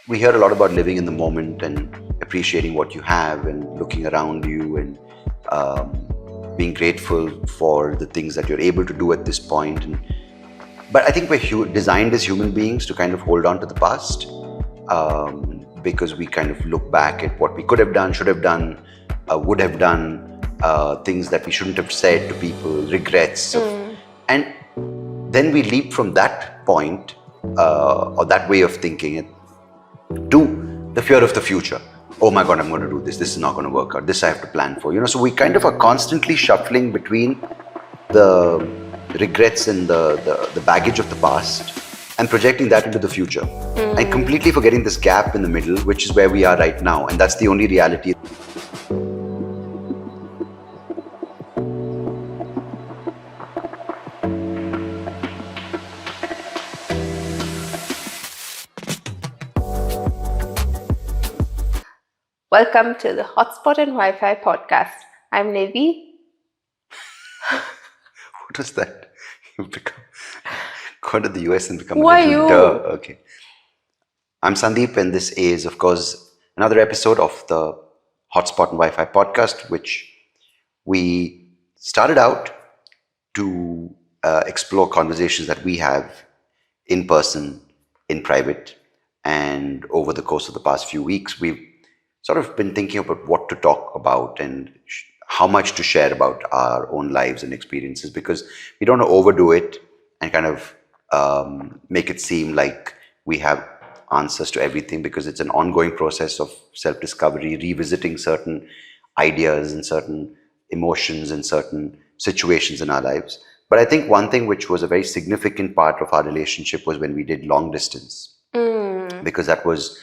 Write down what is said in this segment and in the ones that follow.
we hear a lot about living in the moment and appreciating what you have and looking around you and being grateful for the things that you're able to do at this point. But I think we're designed as human beings to kind of hold on to the past because we kind of look back at what we could have done, should have done, would have done, things that we shouldn't have said to people, regrets. And then we leap from that point or that way of thinking to the fear of the future. Oh my God, I'm going to do this. This is not going to work out. This I have to plan for. So we kind of are constantly shuffling between the regrets and the baggage of the past and projecting that into the future and completely forgetting this gap in the middle, which is where we are right now. And that's the only reality. Welcome to the Hotspot and Wi-Fi podcast. I'm Nevi. What was that? You've gone to the US and become Who a are little you? duh. Okay. I'm Sandeep, and this is, of course, another episode of the Hotspot and Wi-Fi podcast, which we started out to explore conversations that we have in person, in private, and over the course of the past few weeks, we've sort of been thinking about what to talk about and how much to share about our own lives and experiences, because we don't want to overdo it and kind of make it seem like we have answers to everything, because it's an ongoing process of self-discovery, revisiting certain ideas and certain emotions and certain situations in our lives. But I think one thing which was a very significant part of our relationship was when we did long distance, because that was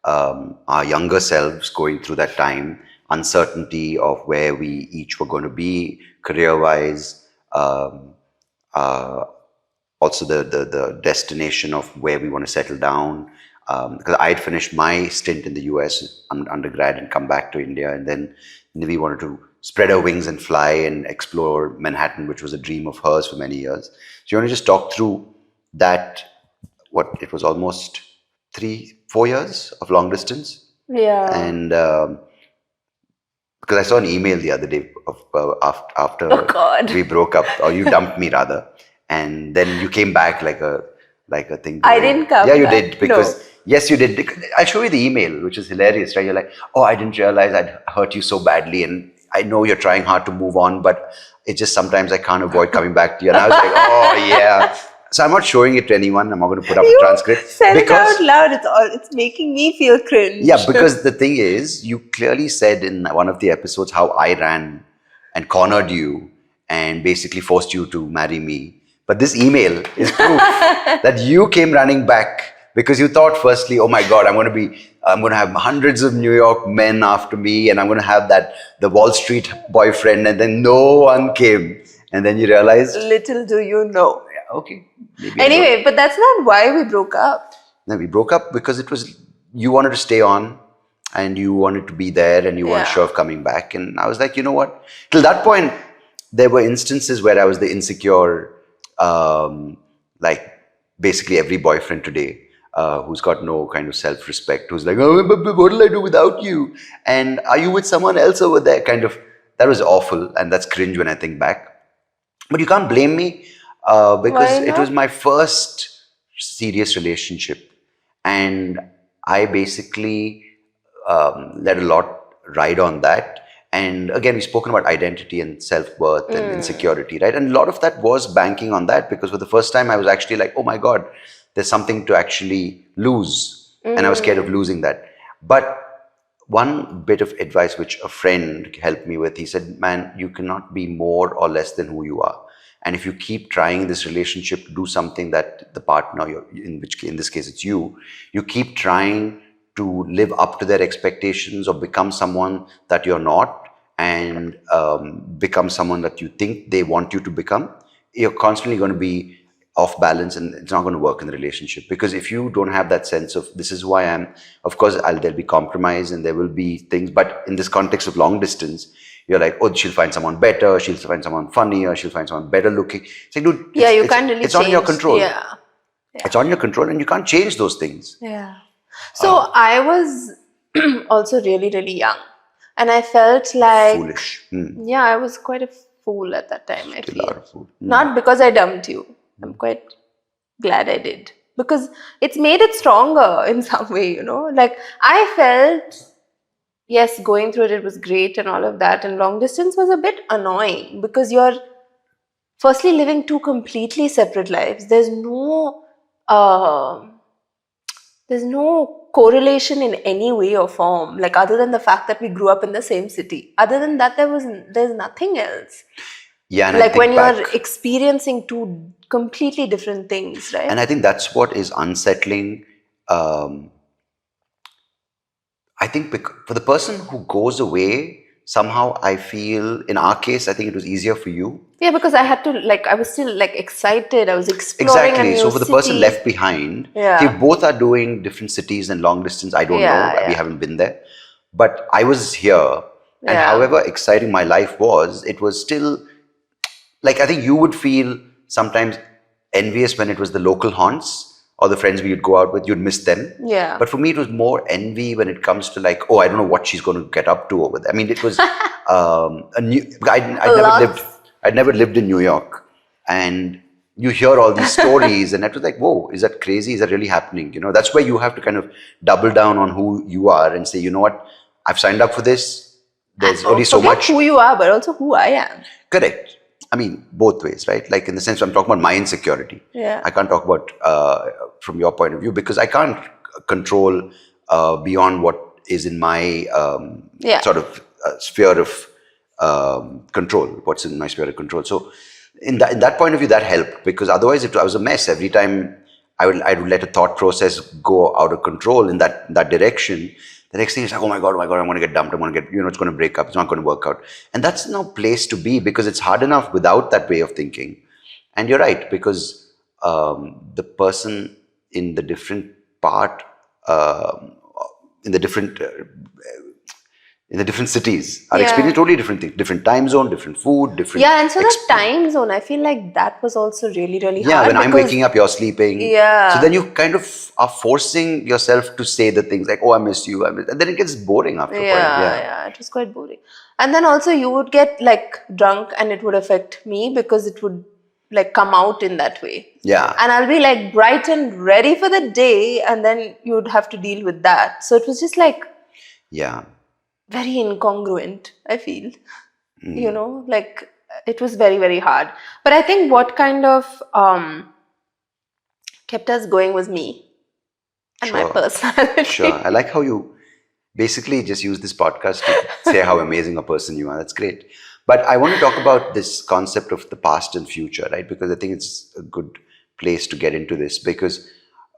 our younger selves going through that time, uncertainty of where we each were going to be career-wise, also the destination of where we want to settle down. Because I had finished my stint in the US undergrad and come back to India, and then Nivi wanted to spread her wings and fly and explore Manhattan, which was a dream of hers for many years. So you want to just talk through that, it was almost 3-4 years of long distance. Yeah. And because I saw an email the other day of after we broke up, or you dumped me rather, and then you came back like a thing. I didn't come Yeah, you back. did, because No. yes, you did. I'll show you the email, which is hilarious, right? You're like, oh, I didn't realize I'd hurt you so badly, and I know you're trying hard to move on, but it's just sometimes I can't avoid coming back to you. And I was like, oh yeah. So I'm not showing it to anyone. I'm not going to put up a transcript. Said it out loud. It's making me feel cringe. Yeah, because the thing is, you clearly said in one of the episodes how I ran and cornered you and basically forced you to marry me. But this email is proof that you came running back because you thought firstly, oh my God, I'm going to have hundreds of New York men after me, and I'm going to have the Wall Street boyfriend, and then no one came. And then you realized, little do you know. okay. Anyway, but that's not why we broke up. No, we broke up because you wanted to stay on and you wanted to be there and you weren't sure of coming back. And I was like, you know what? Till that point, there were instances where I was the insecure, like basically every boyfriend today who's got no kind of self-respect, who's like, oh, but what will I do without you? And are you with someone else over there? Kind of, that was awful, and that's cringe when I think back. But you can't blame me. Because it was my first serious relationship, and I basically let a lot ride on that. And again, we've spoken about identity and self-worth and insecurity, right? And a lot of that was banking on that, because for the first time I was actually like, oh my God, there's something to actually lose. And I was scared of losing that. But one bit of advice which a friend helped me with, he said, man, you cannot be more or less than who you are. And if you keep trying this relationship to do something that the partner, in this case it's you keep trying to live up to their expectations or become someone that you're not, and become someone that you think they want you to become, you're constantly going to be off balance, and it's not going to work in the relationship. Because if you don't have that sense of, this is who I am, of course there'll be compromise and there will be things, but in this context of long distance, you're like, oh, she'll find someone better, she'll find someone funnier, she'll find someone better looking. It's like, dude, you can't really it's not in your control. Yeah. It's on your control, and you can't change those things. Yeah. So I was also really, really young. And I felt like, Foolish. yeah, I was quite a fool at that time, I Still are feel. a fool. Not because I dumped you. I'm quite glad I did. Because it's made it stronger in some way, you know. Like, I felt, yes, going through it was great and all of that. And long distance was a bit annoying because you're firstly living two completely separate lives. Uh, there's no correlation in any way or form, like other than the fact that we grew up in the same city. Other than that, there's nothing else. Yeah, and I Like when think you're back, experiencing two completely different things, right? and I think that's what is unsettling. Um, I think for the person who goes away, somehow I feel, in our case, I think it was easier for you. Yeah, because I had to, like, I was still like excited. I was exploring a Exactly. new So for the person city. left behind, see, Yeah. both are doing different cities and long distance. I don't know. Yeah, We yeah, haven't been there. But I was here. And yeah. however exciting my life was, it was still like, I think you would feel sometimes envious when it was the local haunts or the friends we would go out with, you'd miss them. Yeah. But for me, it was more envy when it comes to like, oh, I don't know what she's going to get up to over there. I mean, it was a new. I'd never lived in New York, and you hear all these stories, and it was like, whoa, is that crazy? Is that really happening? You know, that's where you have to kind of double down on who you are and say, you know what, I've signed up for this. There's only so Forget much. who you are, but also who I am. Correct. I mean, both ways, right? Like in the sense I'm talking about my insecurity. Yeah. I can't talk about from your point of view because I can't control beyond what is in my Yeah. sort of sphere of control. What's in my sphere of control? So, in that point of view, that helped because otherwise, I was a mess every time. I would let a thought process go out of control in that direction. The next thing is like, oh my god, I'm going to get dumped. I'm going to get, it's going to break up. It's not going to work out. And that's no place to be because it's hard enough without that way of thinking. And you're right, because the person in the different part, um in the different cities are experiencing totally different things, different time zone, different food, different. Yeah, and so the time zone, I feel like that was also really, really hard. Yeah, when I'm waking up, you're sleeping. Yeah. So then you kind of are forcing yourself to say the things like, oh, I miss you. And then it gets boring after a point. Yeah, it was quite boring. And then also you would get like drunk and it would affect me because it would like come out in that way. Yeah. And I'll be like bright and ready for the day and then you'd have to deal with that. So it was just like Yeah. very incongruent, I feel. You know, like it was very, very hard. But I think what kind of kept us going was me and my personality. Sure. I like how you basically just use this podcast to say how amazing a person you are. That's great. But I want to talk about this concept of the past and future, right? Because I think it's a good place to get into this because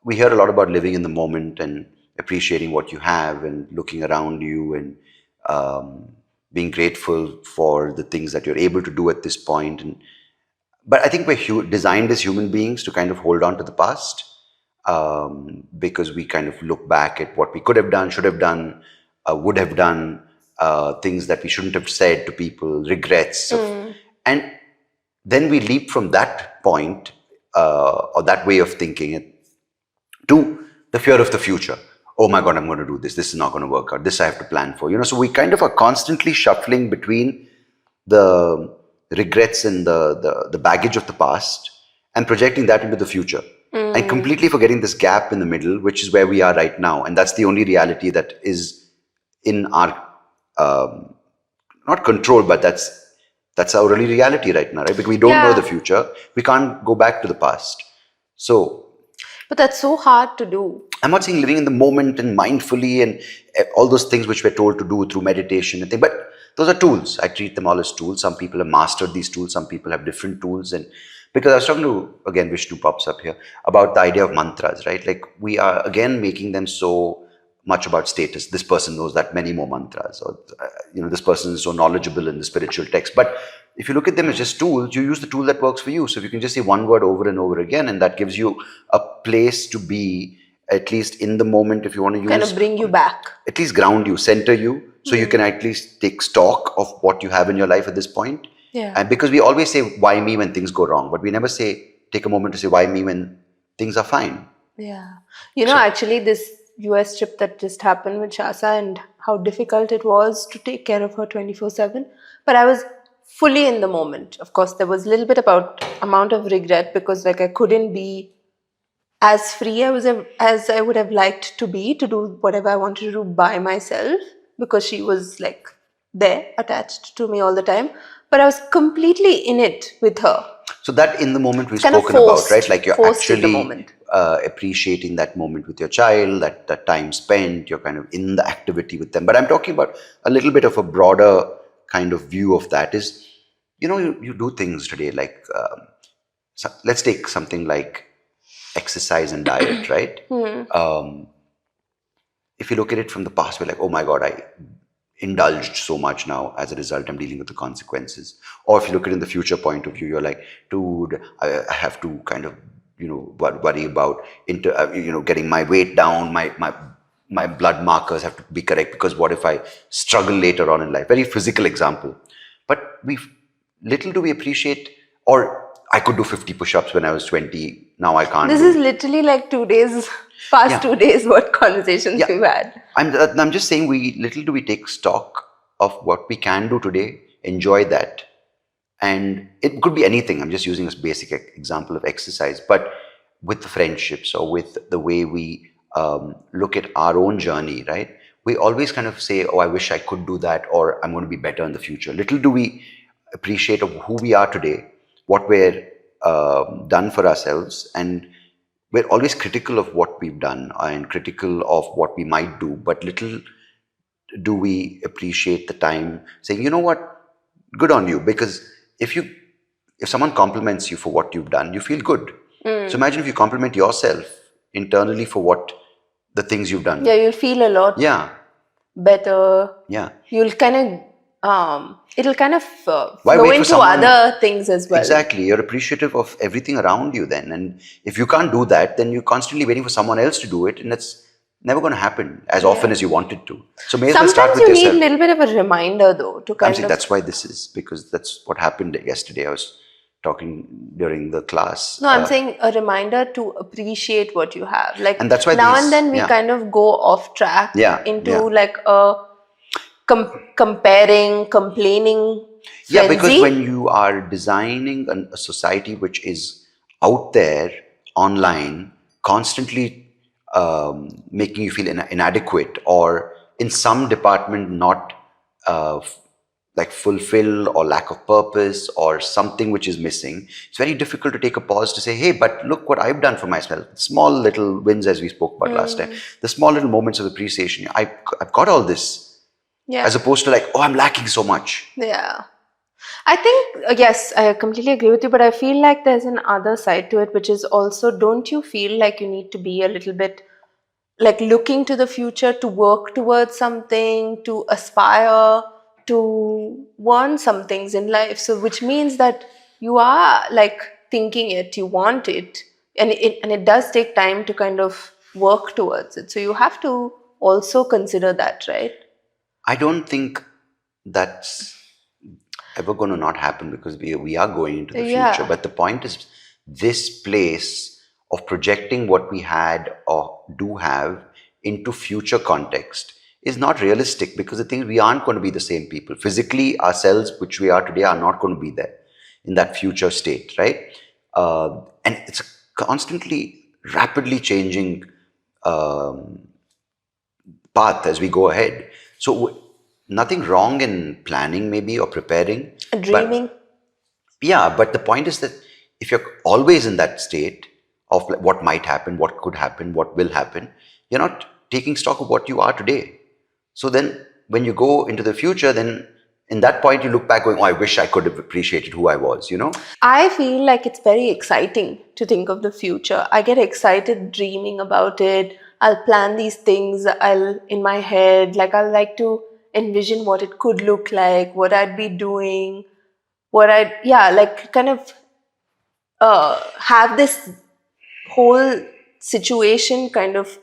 we hear a lot about living in the moment and appreciating what you have and looking around you and being grateful for the things that you're able to do at this point. But I think we're designed as human beings to kind of hold on to the past because we kind of look back at what we could have done, should have done, would have done, things that we shouldn't have said to people, regrets. And then we leap from that point or that way of thinking to the fear of the future. Oh my God, I'm going to do this. This is not going to work out. This I have to plan for. So we kind of are constantly shuffling between the regrets and the baggage of the past and projecting that into the future. And completely forgetting this gap in the middle, which is where we are right now. And that's the only reality that is in our, not control, but that's our really reality right now, right? Because we don't know the future. We can't go back to the past. But that's so hard to do. I'm not saying living in the moment and mindfully and all those things which we're told to do through meditation and things, but those are tools. I treat them all as tools. Some people have mastered these tools. Some people have different tools. And because I was talking to, again, Vishnu pops up here, about the idea of mantras, right? Like we are, again, making them so much about status. This person knows that many more mantras, or, this person is so knowledgeable in the spiritual text. But if you look at them as just tools, you use the tool that works for you. So if you can just say one word over and over again, and that gives you a place to be, at least in the moment, if you want to use. Kind of bring you back. At least ground you, center you, so you can at least take stock of what you have in your life at this point. Yeah. And because we always say, why me when things go wrong? But we never say, take a moment to say, why me when things are fine. Yeah. Actually, this US trip that just happened with Shasa and how difficult it was to take care of her 24/7. But I was fully in the moment. Of course, there was a little bit about amount of regret because like I couldn't be as free as I would have liked to be to do whatever I wanted to do by myself because she was like there attached to me all the time. But I was completely in it with her. So that in the moment we've Kind of spoken about, right? forced- Like you're forced in the actually moment. appreciating that moment with your child, that time spent, you're kind of in the activity with them. But I'm talking about a little bit of a broader kind of view of that is, you do things today like, let's take something like exercise and diet, right? If you look at it from the past, we're like, oh my God, I indulged so much now. As a result, I'm dealing with the consequences. Or if you look at it in the future point of view, you're like, dude, I have to kind of, worry about getting my weight down, my blood markers have to be correct because what if I struggle later on in life? Very physical example. But little do we appreciate, or I could do 50 push-ups when I was 20. Now I can't. This is literally like 2 days, past 2 days, what conversations we've had. I'm just saying, little do we take stock of what we can do today, enjoy that. And it could be anything. I'm just using a basic example of exercise, but with the friendships or with the way we look at our own journey, right? We always kind of say, oh, I wish I could do that, or I'm going to be better in the future. Little do we appreciate of who we are today, what we're done for ourselves, and we're always critical of what we've done and critical of what we might do, but little do we appreciate the time saying, you know what, good on you. Because if someone compliments you for what you've done, you feel good. So imagine if you compliment yourself internally for what the things you've done. Yeah, you'll feel a lot better. Yeah. You'll kind of, it'll kind of Why flow wait for into someone- other things as well. Exactly. You're appreciative of everything around you then. And if you can't do that, then you're constantly waiting for someone else to do it. And that's never going to happen as often as you want it to. So may as well start Sometimes with you yourself. need a little bit of a reminder though to I'm kind saying of. that's why this is, because that's what happened yesterday. I was talking during the class. No, I'm saying a reminder to appreciate what you have. Like, And that's why now these- and then we yeah. kind of go off track into Yeah. like a comparing, complaining frenzy. Yeah, because when you are designing a society which is out there online, constantly making you feel inadequate, or in some department not like fulfilled, or lack of purpose, or something which is missing, it's very difficult to take a pause to say, hey, but look what I've done for myself. Small little wins, as we spoke about last time, the small little moments of appreciation. I've got all this. Yeah. As opposed to like, oh, I'm lacking so much. Yeah. I think, yes, I completely agree with you, but I feel like there's an other side to it, which is also, don't you feel like you need to be a little bit like looking to the future to work towards something, to aspire, to want some things in life? So, which means that you are like thinking it, you want it, and it does take time to kind of work towards it. So, you have to also consider that, right? I don't think that's ever going to not happen, because we are going into the future. But the point is, this place of projecting what we had or do have into future context is not realistic, because the thing is, we aren't going to be the same people. Physically, ourselves, which we are today, are not going to be there in that future state, right? And it's a constantly, rapidly changing path as we go ahead. So nothing wrong in planning maybe, or preparing. Dreaming. But the point is that if you're always in that state of what might happen, what could happen, what will happen, you're not taking stock of what you are today. So then when you go into the future, then in that point you look back going, oh, I wish I could have appreciated who I was, I feel like it's very exciting to think of the future. I get excited dreaming about it. I'll plan these things in my head. Like, I'll like to envision what it could look like, what I'd be doing, like kind of have this whole situation kind of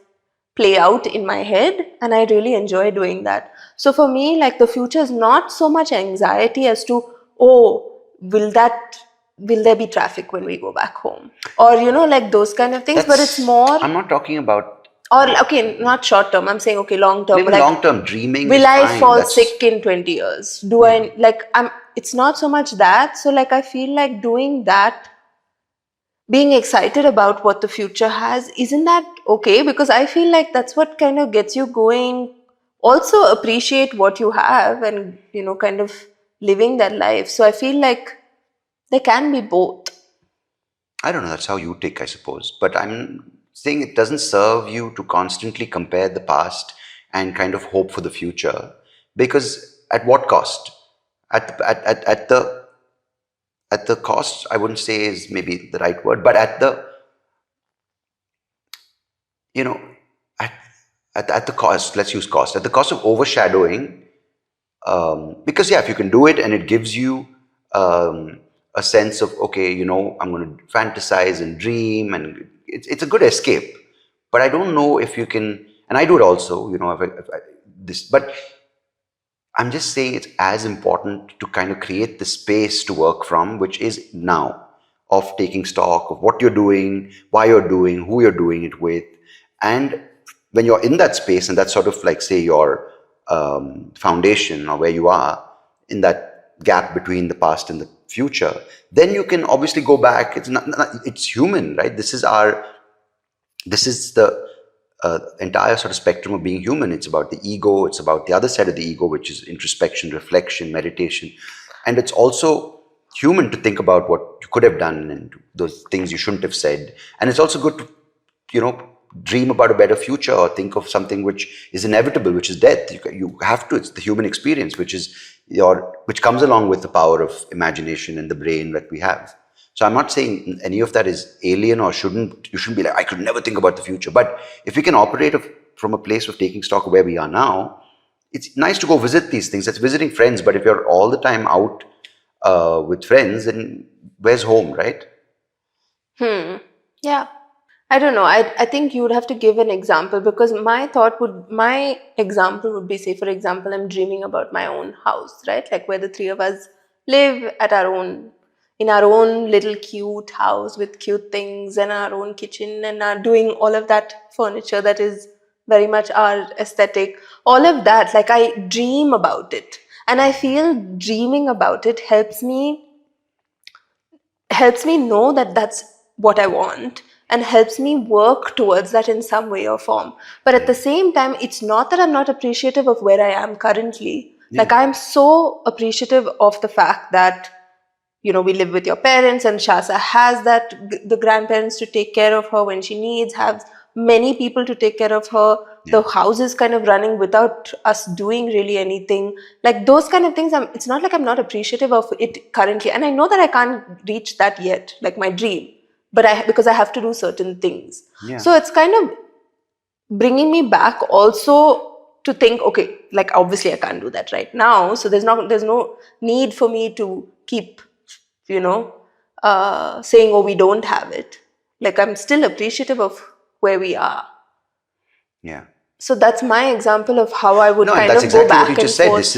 play out in my head, and I really enjoy doing that. So for me, like, the future is not so much anxiety as to, oh, will there be traffic when we go back home, or like those kind of things. But it's more, I'm not talking about Or okay, not short term. I'm saying okay, long term. Even Like, long term dreaming will is I fine. fall That's sick in 20 years? Do I like? I'm. It's not so much that. So like, I feel like doing that, being excited about what the future has, isn't that okay? Because I feel like that's what kind of gets you going. Also appreciate what you have, and kind of living that life. So I feel like they can be both. I don't know, that's how you take, I suppose. But I'm saying it doesn't serve you to constantly compare the past and kind of hope for the future. Because at what cost? At the cost, I wouldn't say is maybe the right word, but at the, you know, at, at the cost, let's use cost, at the cost of overshadowing. Because yeah, if you can do it and it gives you a sense of, okay, I'm going to fantasize and dream, and it's a good escape. But I don't know if you can, and I do it also, but I'm just saying it's as important to kind of create the space to work from, which is now, of taking stock of what you're doing, why you're doing, who you're doing it with. And when you're in that space, and that's sort of like, say, your foundation, or where you are in that gap between the past and the future, then you can obviously go back. It's human, right? This is the entire sort of spectrum of being human. It's about the ego, it's about the other side of the ego, which is introspection, reflection, meditation. And it's also human to think about what you could have done and those things you shouldn't have said. And it's also good to, dream about a better future, or think of something which is inevitable, which is death. You have to. It's the human experience, which comes along with the power of imagination and the brain that we have. So I'm not saying any of that is alien, or you shouldn't be like, I could never think about the future. But if we can operate from a place of taking stock of where we are now, it's nice to go visit these things. It's visiting friends. But if you're all the time out with friends, then where's home, right? Yeah. I don't know. I think you would have to give an example, because my example would be, say, for example, I'm dreaming about my own house, right? Like where the three of us live in our own little cute house with cute things and our own kitchen, and are doing all of that furniture that is very much our aesthetic. All of that, like, I dream about it. And I feel dreaming about it helps me know that that's what I want, and helps me work towards that in some way or form. But at the same time, it's not that I'm not appreciative of where I am currently. Like, I'm so appreciative of the fact that we live with your parents, and Shasa has the grandparents to take care of her when she needs, have many people to take care of her. The house is kind of running without us doing really anything. Like, those kind of things, it's not like I'm not appreciative of it currently. And I know that I can't reach that yet, like my dream, but because I have to do certain things. Yeah. So it's kind of bringing me back also to think, okay, like, obviously I can't do that right now, so there's no need for me to keep saying, oh, we don't have it. Like, I'm still appreciative of where we are. Yeah. So that's my example of how I would No, and kind that's of go exactly what you back and just said. forth.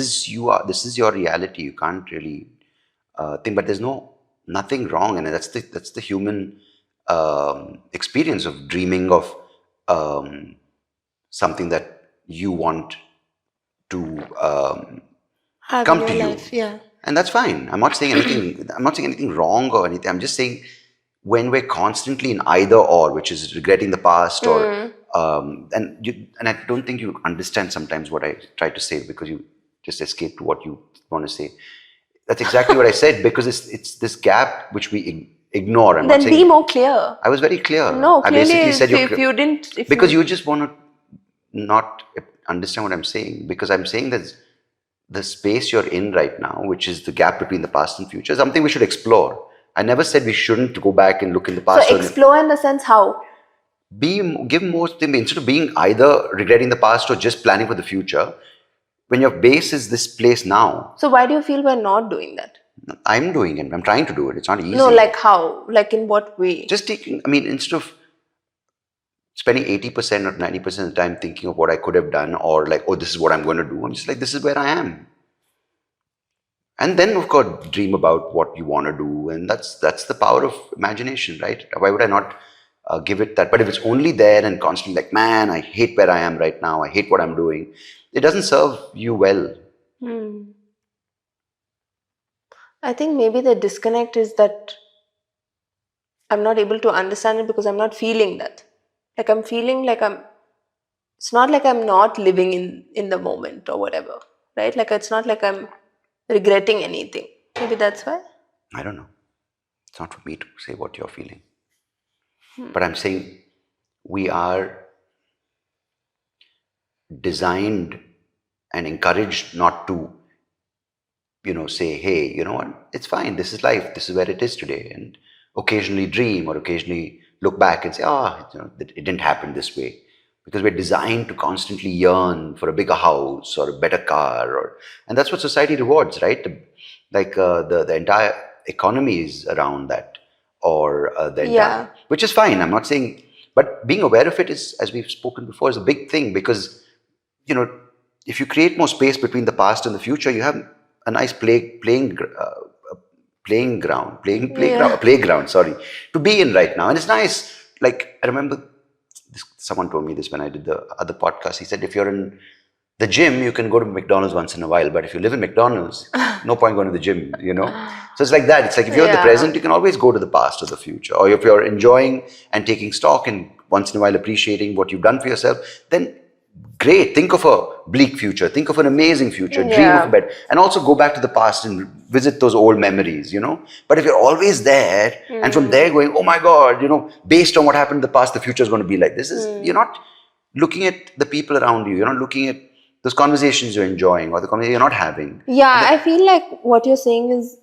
This is your reality. You can't really think, but there's nothing wrong in it. That's the human experience of dreaming of something that you want to Have in come your to you, life, yeah. and that's fine. I'm not saying anything. I'm not saying anything wrong or anything. I'm just saying, when we're constantly in either or, which is regretting the past, or and I don't think you understand sometimes what I try to say, because you just escape to what you want to say. That's exactly what I said, because it's this gap which we ignore. I'm not Then be saying more clear. I was very clear. No, I clearly, basically said if you didn't, because you just want to not understand what I'm saying, because I'm saying that the space you're in right now, which is the gap between the past and future, is something we should explore. I never said we shouldn't go back and look in the so past. explore in the sense how. Give more thing, instead of being either regretting the past or just planning for the future. When your base is this place now, So why do you feel we're not doing that? I'm doing it. I'm trying to do it. It's not easy. No, like how? Like, in what way? Just taking. I mean, instead of spending 80% or 90% of the time thinking of what I could have done, or like, oh, this is what I'm going to do, I'm just like, this is where I am. And then, of course, dream about what you want to do, and that's the power of imagination, right? Why would I not give it that. But if it's only there and constantly like, man, I hate where I am right now, I hate what I'm doing, it doesn't serve you well. I think maybe the disconnect is that I'm not able to understand it because I'm not feeling that. Like I'm feeling like it's not like I'm not living in the moment or whatever, right? Like it's not like I'm regretting anything. Maybe that's why. I don't know. It's not for me to say what you're feeling. But I'm saying we are designed and encouraged not to, say, hey, you know what, it's fine, this is life, this is where it is today, and occasionally dream or occasionally look back and say, it didn't happen this way. Because we're designed to constantly yearn for a bigger house or a better car, and that's what society rewards, right? The entire economy is around that, or the entire, which is fine. I'm not saying, but being aware of it is, as we've spoken before, is a big thing, because if you create more space between the past and the future, you have a nice playground, sorry, to be in right now. And it's nice. Like, I remember someone told me this when I did the other podcast. He said, if you're in the gym, you can go to McDonald's once in a while, but if you live in McDonald's, no point going to the gym, So it's like that. It's like if you're in the present, you can always go to the past or the future. Or if you're enjoying and taking stock and once in a while appreciating what you've done for yourself, then great. Think of a bleak future. Think of an amazing future. Dream of a better. And also go back to the past and visit those old memories, But if you're always there and from there going, oh my God, based on what happened in the past, the future is going to be like this. You're not looking at the people around you. You're not looking at those conversations you're enjoying or the conversations you're not having. Yeah, I feel like what you're saying is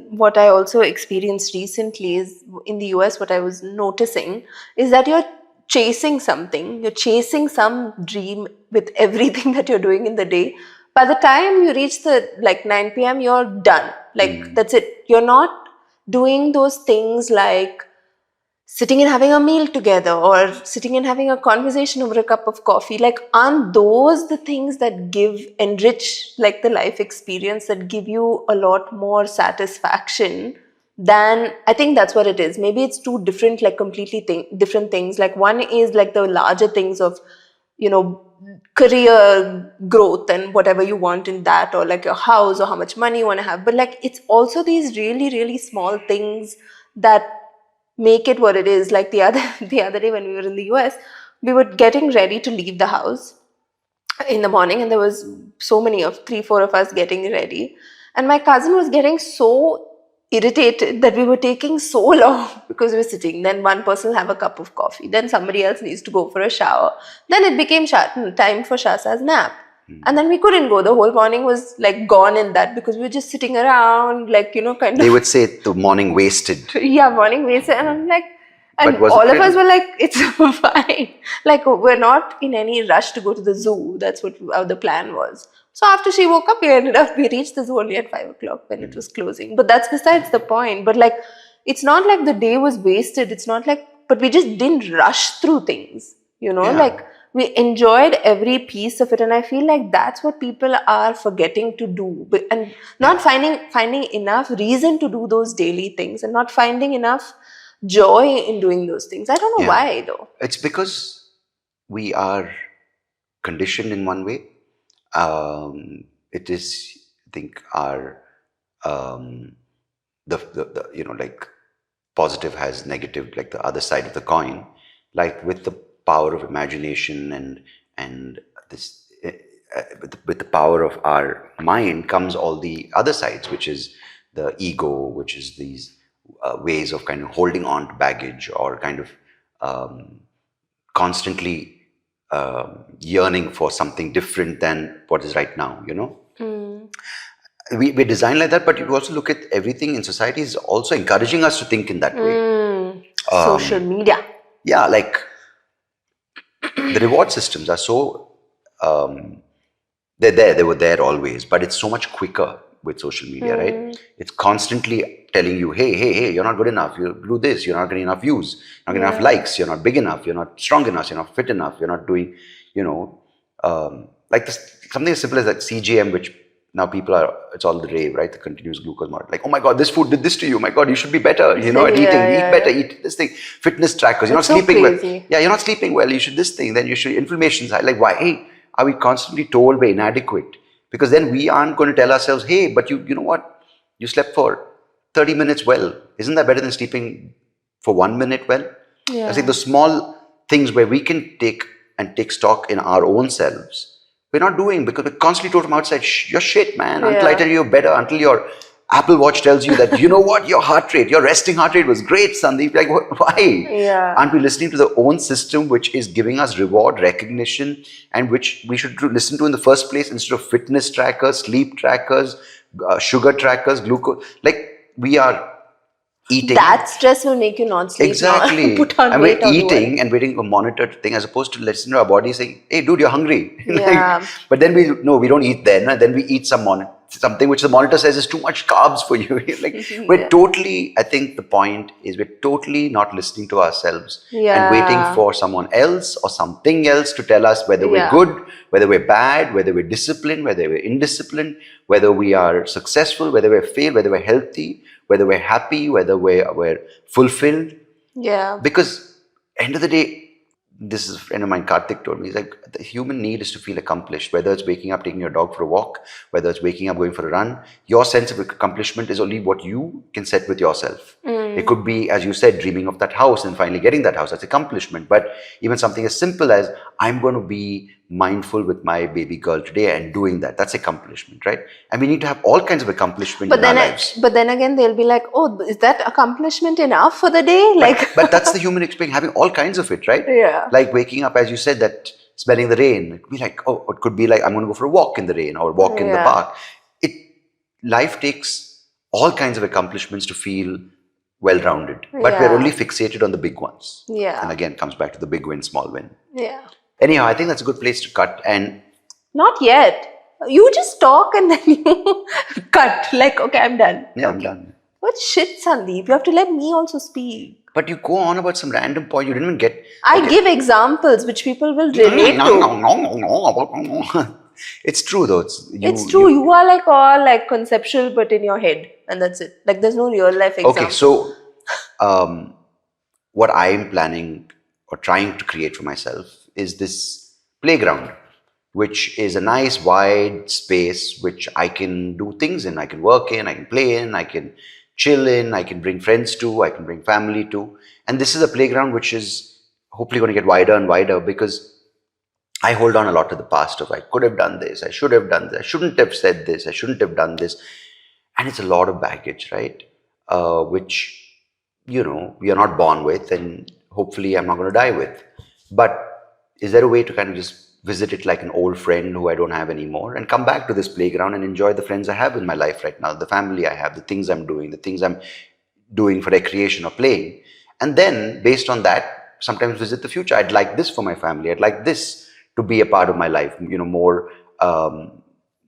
what I also experienced recently is in the US, what I was noticing is that you're chasing something, you're chasing some dream with everything that you're doing in the day. By the time you reach the 9 p.m., you're done. That's it. You're not doing those things like sitting and having a meal together or sitting and having a conversation over a cup of coffee. Aren't those the things that enrich the life experience, that give you a lot more satisfaction than, I think that's what it is. Maybe it's two different, completely different things. One is the larger things of, career growth and whatever you want in that, or your house or how much money you want to have. But it's also these really, really small things that make it what it is. The other day when we were in the US, we were getting ready to leave the house in the morning, and there was so many of 3-4 of us getting ready, and my cousin was getting so irritated that we were taking so long because we were sitting. Then one person will have a cup of coffee, then somebody else needs to go for a shower, then it became time for Shasa's nap. And then we couldn't go. The whole morning was gone in that, because we were just sitting around, kind of. They would say the morning wasted. Yeah, morning wasted. And I'm and all of us were it's fine. We're not in any rush to go to the zoo. That's what the plan was. So after she woke up, we reached the zoo only at 5 o'clock when it was closing. But that's besides the point. But it's not like the day was wasted. It's not but we just didn't rush through things, we enjoyed every piece of it. And I feel that's what people are forgetting to do, and not finding enough reason to do those daily things, and not finding enough joy in doing those things. I don't know why though. It's because we are conditioned in one way. It is, I think, our the positive has negative, the other side of the coin. With the power of imagination and this, with the power of our mind comes all the other sides, which is the ego, which is these ways of kind of holding on to baggage, or kind of constantly yearning for something different than what is right now, We're designed like that, but you also look at everything in society is also encouraging us to think in that way. Social media. Yeah, the reward systems are so, they were there always, but it's so much quicker with social media, right? It's constantly telling you, hey, you're not good enough, you do this, you're not getting enough views, you're not getting enough likes, you're not big enough, you're not strong enough, you're not fit enough, you're not doing, something as simple as that CGM, which now people are, it's all the rave, right? The continuous glucose monitor. Like, oh my God, this food did this to you. My God, you should be better, at eating. Eat better, eat this thing. Fitness trackers. You're not It's so sleeping well. crazy. Yeah, you're not sleeping well. You should this thing. Then you should, inflammation's high. Like, why are we constantly told we're inadequate? Because then we aren't going to tell ourselves, hey, but you know what? You slept for 30 minutes well. Isn't that better than sleeping for 1 minute well? I think the small things where we can take stock in our own selves, we're not doing, because we're constantly told from outside, you're shit, man. Until I tell you you're better, until your Apple Watch tells you that, you know what, your resting heart rate was great, Sandeep. Like, why? Yeah. Aren't we listening to the own system which is giving us reward, recognition, and which we should listen to in the first place instead of fitness trackers, sleep trackers, sugar trackers, glucose? Like, we are eating. That stress will make you not sleep. Exactly. Put on and weight we're eating and waiting for monitored thing, as opposed to listening to our body saying, hey, dude, you're hungry. Yeah. But then we don't eat then. And then we eat something which the monitor says is too much carbs for you. We're totally, I think the point is we're totally not listening to ourselves and waiting for someone else or something else to tell us whether we're good, whether we're bad, whether we're disciplined, whether we're indisciplined, whether we are successful, whether we're failed, whether we're healthy, whether we're happy, whether we're fulfilled. Yeah. Because end of the day, this is a friend of mine, Karthik, told me, he's like, the human need is to feel accomplished. Whether it's waking up, taking your dog for a walk, whether it's waking up, going for a run, your sense of accomplishment is only what you can set with yourself. It could be, as you said, dreaming of that house and finally getting that house. That's accomplishment. But even something as simple as, I'm going to be mindful with my baby girl today and doing that, that's accomplishment, right? And we need to have all kinds of accomplishment in our lives. But then again, they'll be like, oh, is that accomplishment enough for the day? But that's the human experience, having all kinds of it, right? Yeah. Like waking up, as you said, that smelling the rain. It could be like, it could be like, I'm going to go for a walk in the rain or walk in the park. Life takes all kinds of accomplishments to feel well-rounded. But we're only fixated on the big ones. Yeah. And again, comes back to the big win, small win. Yeah. Anyhow, I think that's a good place to cut. And not yet. You just talk and then you cut. Like, okay, I'm done. Yeah, I'm done. What shit, Sandeep? You have to let me also speak. But you go on about some random point. You didn't even get... I give examples which people will relate to. It's true though. It's true. You are like all like conceptual, but in your head. And that's it. Like there's no real life example. Okay, so what I'm planning or trying to create for myself is this playground, which is a nice wide space which I can do things in. I can work in, I can play in, I can chill in, I can bring friends to, I can bring family to. And this is a playground which is hopefully going to get wider and wider, because I hold on a lot to the past of, I could have done this, I should have done this, I shouldn't have said this, I shouldn't have done this. And it's a lot of baggage, right? Which, we are not born with, and hopefully I'm not going to die with. But is there a way to kind of just visit it like an old friend who I don't have anymore, and come back to this playground and enjoy the friends I have in my life right now, the family I have, the things I'm doing, the things I'm doing for recreation or playing. And then based on that, sometimes visit the future. I'd like this for my family. I'd like this to be a part of my life,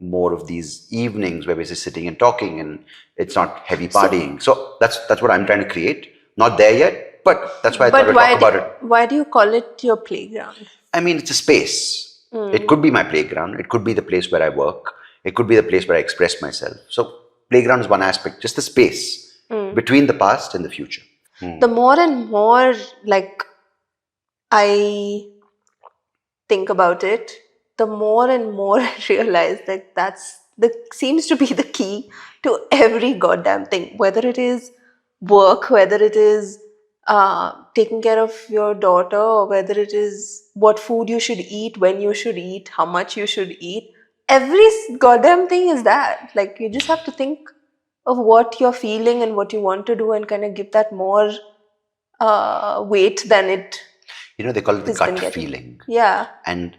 more of these evenings where we're just sitting and talking and it's not heavy partying. So that's what I'm trying to create. Not there yet, but that's why I thought I'd talk about it. Why do you call it your playground? I mean, it's a space. It could be my playground. It could be the place where I work. It could be the place where I express myself. So playground is one aspect, just the space between the past and the future. The more and more like I think about it, the more and more I realize that seems to be the key to every goddamn thing, whether it is work, whether it is taking care of your daughter, or whether it is what food you should eat, when you should eat, how much you should eat. Every goddamn thing is that. Like, you just have to think of what you're feeling and what you want to do and kind of give that more weight than it. They call it the gut feeling. Yeah. And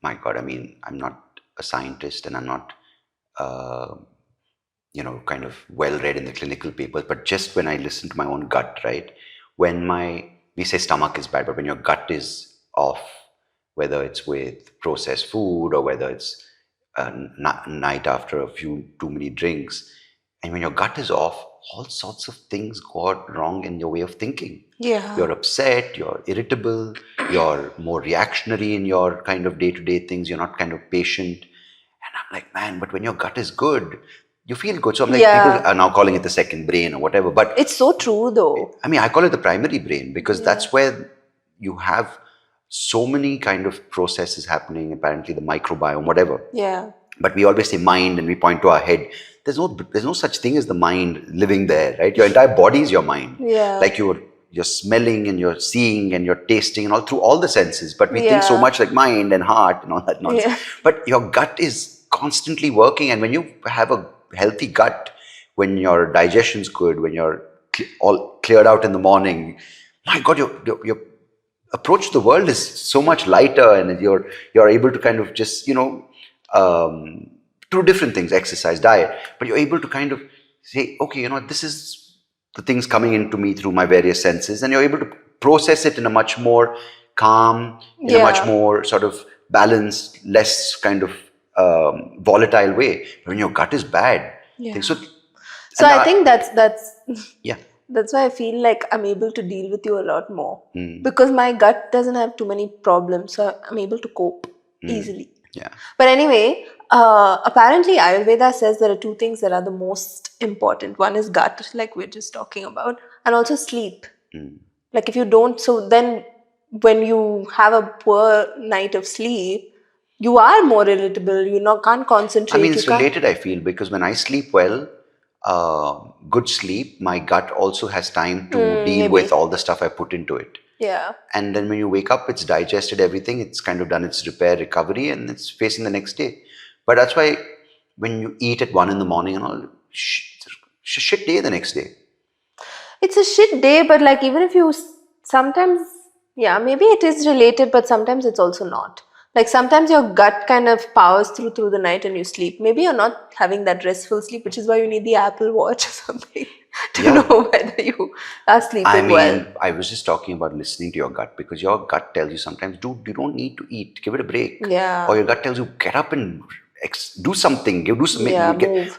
my God, I mean, I'm not a scientist and I'm not, kind of well-read in the clinical papers, but just when I listen to my own gut, right? When we say stomach is bad, but when your gut is off, whether it's with processed food or whether it's a night after a few too many drinks, and when your gut is off, all sorts of things go wrong in your way of thinking. Yeah. You're upset, you're irritable, you're more reactionary in your kind of day-to-day things, you're not kind of patient. I'm like, man, but when your gut is good, you feel good. So I'm like, Yeah. people are now calling it the second brain or whatever. But It's so true though. I mean, I call it the primary brain because that's where you have so many kind of processes happening, apparently the microbiome, whatever. Yeah. But we always say mind and we point to our head. There's no such thing as the mind living there, right? Your entire body is your mind. Yeah. Like you're smelling and you're seeing and you're tasting and all through all the senses. But we think so much like mind and heart and all that nonsense. Yeah. But your gut is constantly working, and when you have a healthy gut, when your digestion's good, when you're all cleared out in the morning, my God, your approach to the world is so much lighter, and you're able to kind of just through different things, exercise, diet, but you're able to kind of say, okay, this is the things coming into me through my various senses, and you're able to process it in a much more calm, in a much more sort of balanced, less kind of volatile way. But when your gut is bad, So I think that's yeah. That's why I feel like I'm able to deal with you a lot more because my gut doesn't have too many problems, so I'm able to cope easily. Yeah. But anyway, apparently Ayurveda says there are two things that are the most important. One is gut, like we're just talking about, and also sleep. Like if you don't, so then when you have a poor night of sleep, you are more irritable. Can't concentrate. I mean, it's related, I feel, because when I sleep well, good sleep, my gut also has time to deal with all the stuff I put into it. Yeah. And then when you wake up, it's digested everything, it's kind of done its repair, recovery, and it's facing the next day. But that's why when you eat at 1 a.m. and all, shit day the next day. It's a shit day, but like even if you sometimes, maybe it is related, but sometimes it's also not. Like sometimes your gut kind of powers through the night and you sleep. Maybe you're not having that restful sleep, which is why you need the Apple Watch or something to know whether you are sleeping well. I was just talking about listening to your gut, because your gut tells you sometimes, dude, you don't need to eat. Give it a break. Yeah. Or your gut tells you, get up and do something.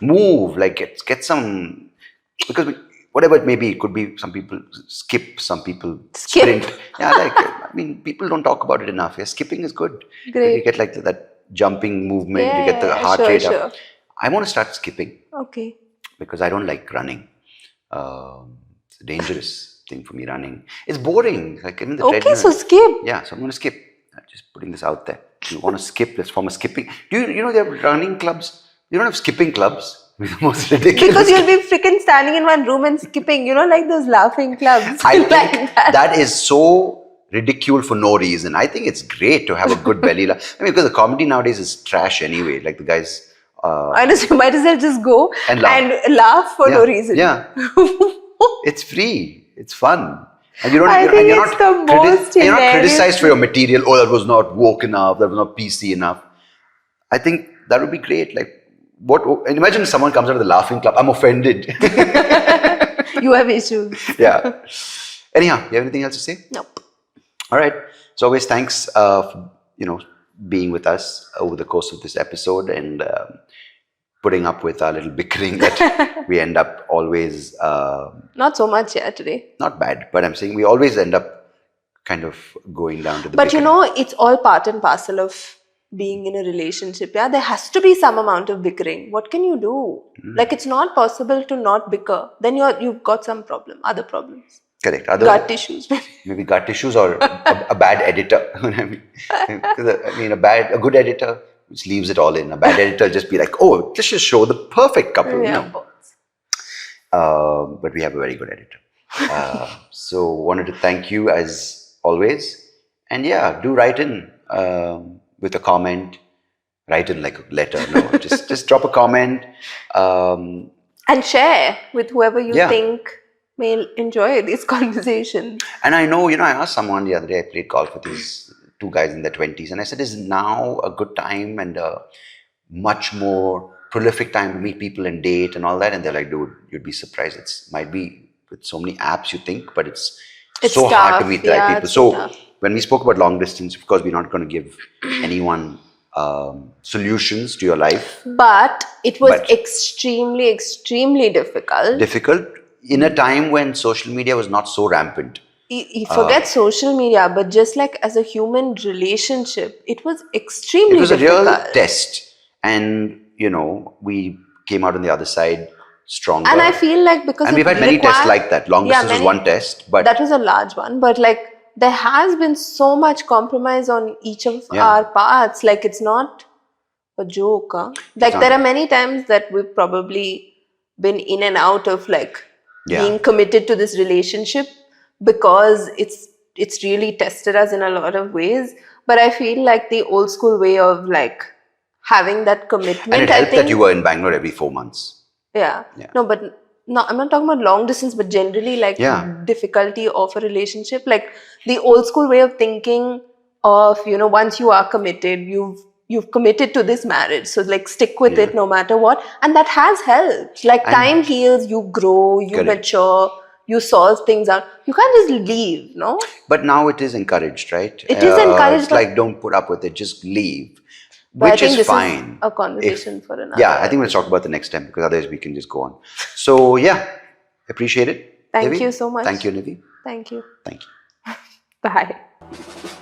Move. Like get some, because whatever it may be, it could be some people skip, some people sprint. Yeah, I mean, people don't talk about it enough. Yeah, skipping is good. Great. You get like that jumping movement, you get the heart rate up. I want to start skipping. Okay. Because I don't like running. It's a dangerous thing for me, running. It's boring. Like in the treadmill. So skip. Yeah, so I'm going to skip. I'm just putting this out there. You want to skip? Let's form a skipping. Do you know there are running clubs? You don't have skipping clubs. The most ridiculous. Because you'll be freaking standing in one room and skipping, like those laughing clubs. I think that is so ridicule for no reason. I think it's great to have a good belly laugh. I mean, because the comedy nowadays is trash anyway. Like the guys. Honestly, you might as well just go and laugh for no reason. Yeah. It's free. It's fun. And you're not criticized for your material. Oh, that was not woke enough. That was not PC enough. I think that would be great. Like, and imagine if someone comes out of the laughing club. I'm offended. You have issues. Yeah. Anyhow, you have anything else to say? Nope. All right. So always thanks for, being with us over the course of this episode and putting up with our little bickering that we end up always... not so much, today. Not bad, but I'm saying we always end up kind of going down to the But bickering. it's all part and parcel of being in a relationship. Yeah, there has to be some amount of bickering. What can you do? Like, it's not possible to not bicker. Then you've got some other problems. Correct. Gut issues, maybe. Maybe gut issues or a bad editor. I mean, a good editor which leaves it all in. A bad editor just be like, oh, this should show the perfect couple. Yeah, but we have a very good editor. So wanted to thank you as always. And do write in with a comment. Write in like a letter. No, just drop a comment. And share with whoever you think may enjoy these conversations. And I know, I asked someone the other day, I played golf with these two guys in their 20s, and I said, is now a good time and a much more prolific time to meet people and date and all that? And they're like, dude, you'd be surprised. It might be with so many apps you think, but it's so tough. Hard to meet the right people. So tough. When we spoke about long distance, of course, we're not going to give anyone solutions to your life. But it was extremely, extremely difficult. Difficult in a time when social media was not so rampant. You forget social media, but just like as a human relationship, it was extremely difficult. It was a real test. and we came out on the other side stronger. And I feel like because and we've had many tests like that. Long distance was one test, but that was a large one. But like there has been so much compromise on each of our parts. Like it's not a joke. Huh? Like there are many times that we've probably been in and out of like being committed to this relationship because it's really tested us in a lot of ways. But I feel like the old school way of like having that commitment. And it helped that you were in Bangalore every 4 months. Yeah. No, but no, I'm not talking about long distance, but generally like difficulty of a relationship. Like the old school way of thinking of, once you are committed, you've committed to this marriage. So like stick with it no matter what. And that has helped. Like time heals, you grow, you mature, you solve things out. You can't just leave, no? But now it is encouraged, right? It is encouraged. It's like don't put up with it, just leave. But which I think is this fine. Is a conversation for another. Yeah, I think we'll talk about the next time because otherwise we can just go on. So yeah, appreciate it. Thank Nivi. you so much. Thank you, Nivi. Thank you. Thank you. Bye.